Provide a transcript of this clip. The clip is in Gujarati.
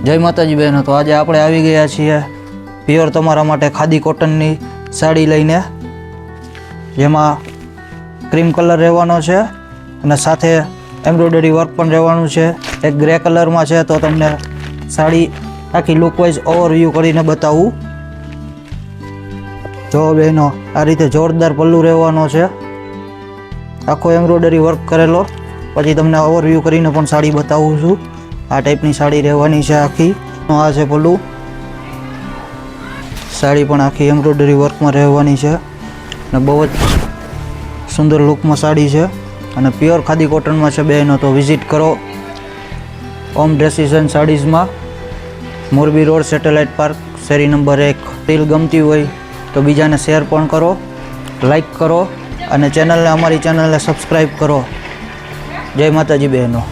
જય માતાજી બહેનો। તો આજે આપણે આવી ગયા છીએ પ્યોર તમારા માટે ખાદી કોટનની સાડી લઈને, જેમાં ક્રીમ કલર રહેવાનો છે અને સાથે એમ્બ્રોઇડરી વર્ક પણ રહેવાનું છે। એક ગ્રે કલરમાં છે, તો તમને સાડી આખી લુકવાઇઝ ઓવરવ્યૂ કરીને બતાવું। જો બહેનો, આ રીતે જોરદાર પલ્લુ રહેવાનો છે, આખો એમ્બ્રોઇડરી વર્ક કરેલો। પછી તમને ઓવરવ્યૂ કરીને પણ સાડી બતાવું છું। આ ટાઈપની સાડી રહેવાની છે આખી। આ છે પલ્લુ, સાડી પણ આખી એમ્બ્રોઇડરી વર્કમાં રહેવાની છે અને બહુ જ સુંદર લુકમાં સાડી છે અને પ્યોર ખાદી કોટનમાં છે બહેનો। તો વિઝિટ કરો ઓમ ડ્રેસીસ એન્ડ સાડીઝમાં, મોરબી રોડ, સેટેલાઇટ પાર્ક, શેરી નંબર 1। રીલ ગમતી હોય તો બીજાને શેર પણ કરો, લાઈક કરો અને અમારી ચેનલને સબસ્ક્રાઈબ કરો। જય માતાજી બહેનો।